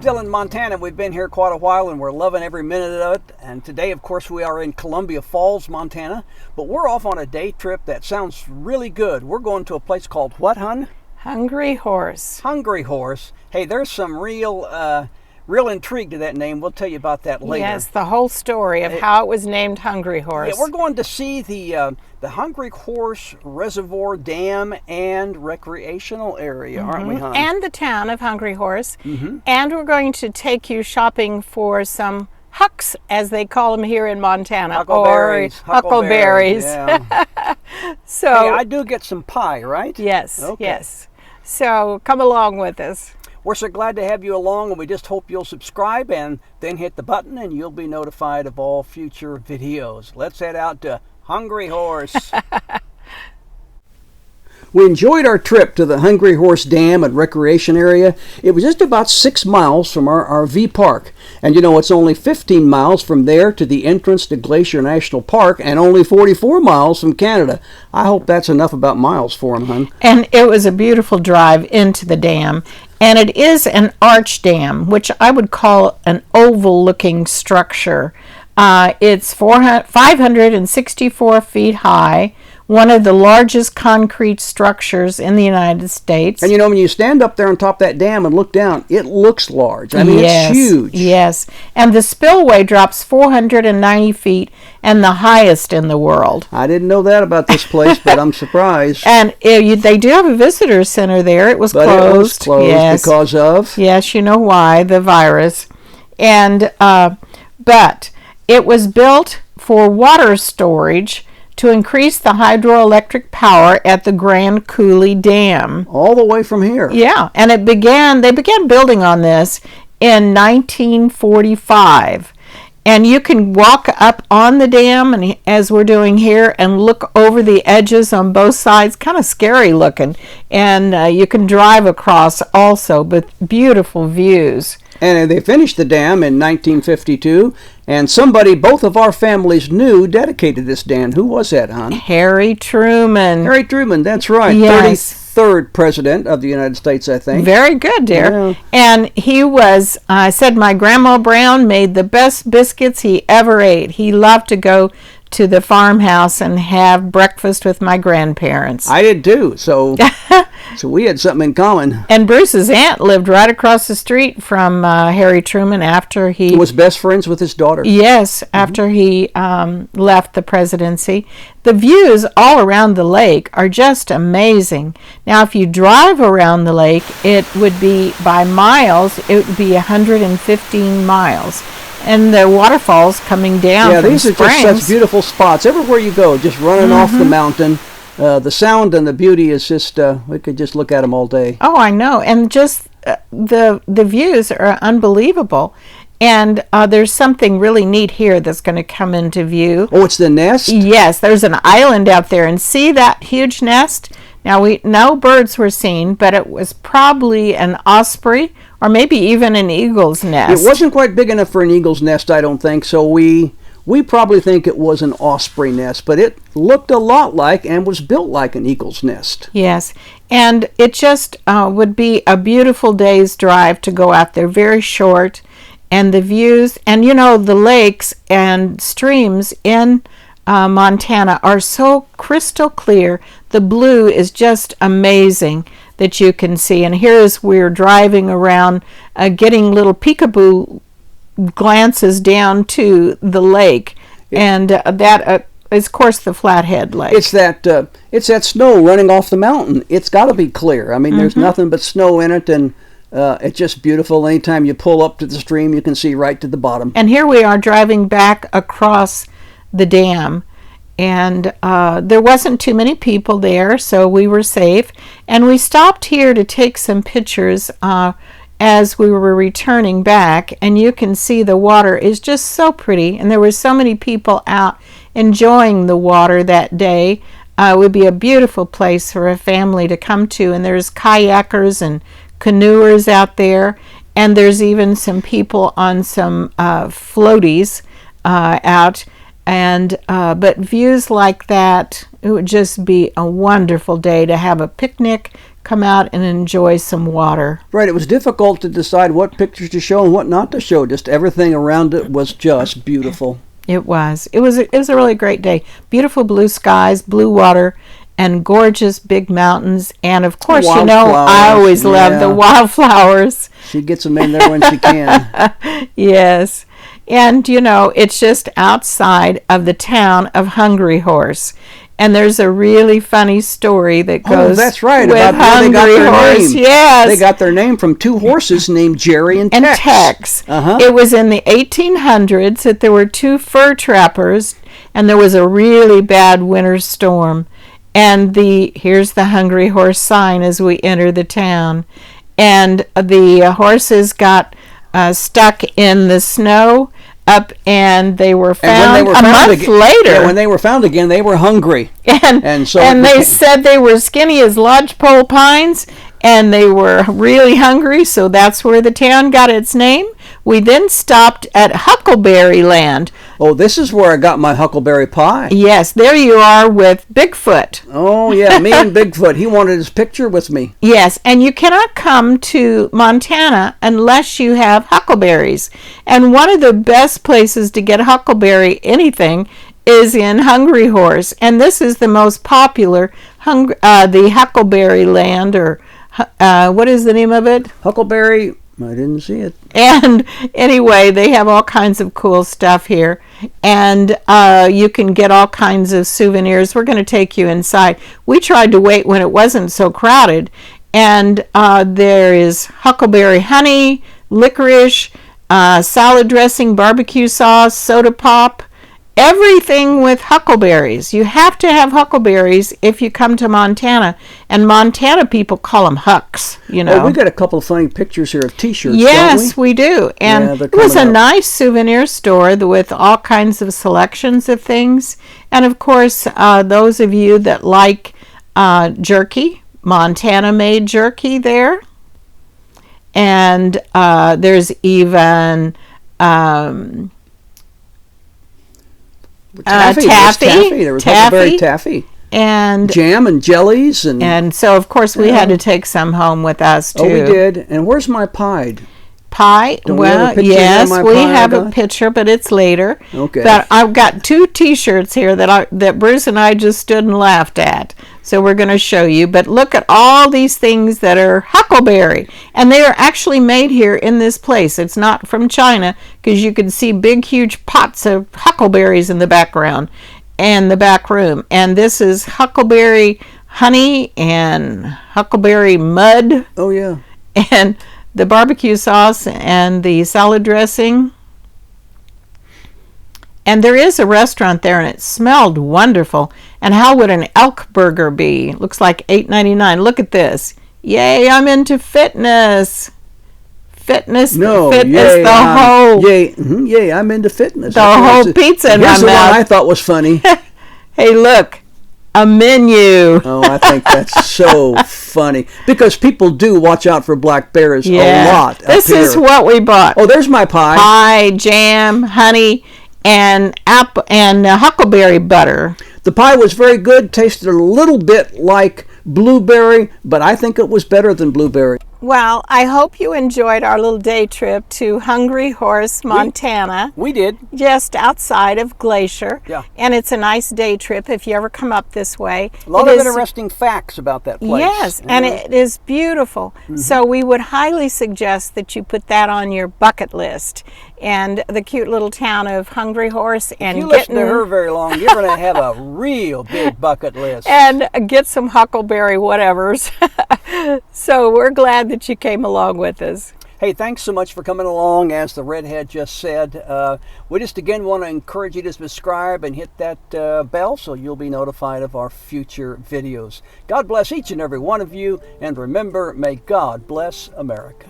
still in Montana. We've been here quite a while and we're loving every minute of it. And today, of course, we are in Columbia Falls, Montana. But we're off on a day trip that sounds really good. We're going to a place called what, hun? Hungry Horse. Hungry Horse. Hey, there's some real intrigue to that name. We'll tell you about that later. Yes, the whole story of how it was named Hungry Horse. Yeah, we're going to see the Hungry Horse Reservoir Dam and Recreational Area, aren't we, hon? And the town of Hungry Horse. And we're going to take you shopping for some hucks, as they call them here in Montana. Huckleberries. Huckleberries. Yeah. So hey, I do get some pie, right? Yes, okay. yes. So come along with us. We're so glad to have you along, and we just hope you'll subscribe and then hit the button and you'll be notified of all future videos. Let's head out to Hungry Horse. We enjoyed our trip to the Hungry Horse Dam and Recreation Area. It was just about 6 miles from our RV park. And you know, it's only 15 miles from there to the entrance to Glacier National Park and only 44 miles from Canada. I hope that's enough about miles for them, hon. And it was a beautiful drive into the dam. And it is an arch dam, which I would call an oval-looking structure. It's 564 feet high, one of the largest concrete structures in the United States. And you know, when you stand up there on top of that dam and look down, it looks large. I mean, yes, it's huge. Yes, and the spillway drops 490 feet and the highest in the world. I didn't know that about this place, but I'm surprised. And they do have a visitor center there. It was closed. But it was closed yes. Because of? Yes, you know why, the virus. And but it was built for water storage to increase the hydroelectric power at the Grand Coulee Dam. All the way from here. Yeah, and they began building on this in 1945. And you can walk up on the dam, and as we're doing here, and look over the edges on both sides, kind of scary looking. And you can drive across also, with beautiful views. And they finished the dam in 1952, and somebody both of our families knew dedicated this dam. Who was that, hon? Harry Truman. Harry Truman, that's right. Yes. 33rd President of the United States, I think. Very good, dear. Yeah. And he was, said my Grandma Brown made the best biscuits he ever ate. He loved to go to the farmhouse and have breakfast with my grandparents. I did too, so we had something in common. And Bruce's aunt lived right across the street from Harry Truman after he was best friends with his daughter. Yes, after he left the presidency. The views all around the lake are just amazing. Now, if you drive around the lake, it would be by miles, it would be 115 miles. And the waterfalls coming down from these springs. are just such beautiful spots. Everywhere you go, just running off the mountain. The sound and the beauty is just, we could just look at them all day. Oh, I know. And just the views are unbelievable. And there's something really neat here that's going to come into view. Oh, it's the nest? Yes, there's an island out there. And see that huge nest? Now, no birds were seen, but it was probably an osprey or maybe even an eagle's nest. It wasn't quite big enough for an eagle's nest, I don't think, so we probably think it was an osprey nest, but it looked a lot like and was built like an eagle's nest. Yes, and it just would be a beautiful day's drive to go out there, very short, and the views, and you know, the lakes and streams in Montana are so crystal clear. The blue is just amazing that you can see. And here's we're driving around, getting little peekaboo glances down to the lake, and that is, of course, the Flathead Lake. It's that snow running off the mountain. It's got to be clear. I mean, there's nothing but snow in it, and it's just beautiful. Anytime you pull up to the stream, you can see right to the bottom. And here we are driving back across the dam. And there wasn't too many people there, so we were safe. And we stopped here to take some pictures as we were returning back. And you can see the water is just so pretty. And there were so many people out enjoying the water that day. It would be a beautiful place for a family to come to. And there's kayakers and canoers out there. And there's even some people on some floaties out. And but views like that, it would just be a wonderful day to have a picnic, come out and enjoy some water. Right, it was difficult to decide what pictures to show and what not to show. Just everything around it was just beautiful. It was. It was a really great day. Beautiful blue skies, blue water, and gorgeous big mountains. And of course, you know, I always love the wildflowers. She gets them in there when she can. Yes. And, you know, it's just outside of the town of Hungry Horse. And there's a really funny story that goes that's right, with about where they got Hungry their Horse. name. Yes. They got their name from two horses named Jerry and Tex. It was in the 1800s that there were two fur trappers, and there was a really bad winter storm. And here's the Hungry Horse sign as we enter the town. And the horses got stuck in the snow up, and they were found a month later. Yeah, when they were found again, they were hungry. And they said they were skinny as lodgepole pines, and they were really hungry, so that's where the town got its name. We then stopped at Huckleberry Land. Oh, this is where I got my huckleberry pie. Yes, there you are with Bigfoot. Oh, yeah, me and Bigfoot. He wanted his picture with me. Yes, and you cannot come to Montana unless you have huckleberries. And one of the best places to get huckleberry anything is in Hungry Horse. And this is the most popular, the Huckleberry Land, or what is the name of it? Huckleberry. I didn't see it. And anyway, they have all kinds of cool stuff here. And you can get all kinds of souvenirs. We're going to take you inside. We tried to wait when it wasn't so crowded. And there is huckleberry honey, licorice, salad dressing, barbecue sauce, soda pop. Everything with huckleberries. You have to have huckleberries if you come to Montana. And Montana people call them hucks, you know. Oh, we got a couple of funny pictures here of T-shirts, yes, don't we do. And it was a nice souvenir store with all kinds of selections of things. And, of course, those of you that like jerky, Montana-made jerky there. And there's even... taffy. There was huckleberry taffy. And jam and jellies. And so, of course, we had to take some home with us, too. Oh, we did. And where's my pie? Pie? Well, yes, we have a picture, but it's later. Okay. But I've got two T-shirts here that Bruce and I just stood and laughed at. So we're going to show you. But look at all these things that are huckleberry. And they are actually made here in this place. It's not from China, because you can see big, huge pots of huckleberries in the background and the back room. And this is huckleberry honey and huckleberry mud. Oh, yeah. And the barbecue sauce and the salad dressing. And there is a restaurant there, and it smelled wonderful. And how would an elk burger be? Looks like $8.99. Look at this. Yay, I'm into fitness. Fitness, yay, whole. Yay, I'm into fitness. The whole pizza in my mouth. Here's the one I thought was funny. Hey, look. A menu. Oh, I think that's so funny, because people do watch out for black bears a lot. This is what we bought. Oh, there's my pie. Pie, jam, honey, and apple and huckleberry butter. The pie was very good. Tasted a little bit like blueberry, but I think it was better than blueberry. Well, I hope you enjoyed our little day trip to Hungry Horse, Montana. We did. Just outside of Glacier. Yeah. And it's a nice day trip if you ever come up this way. A lot of interesting facts about that place. Yes, and it is beautiful. Mm-hmm. So we would highly suggest that you put that on your bucket list. And the cute little town of Hungry Horse. And if you listen to her very long, you're going to have a real big bucket list. And get some huckleberry whatevers. So we're glad that you came along with us. Hey, thanks so much for coming along. As the redhead just said, we just again want to encourage you to subscribe and hit that bell so you'll be notified of our future videos. God bless each and every one of you, and remember, may God bless America.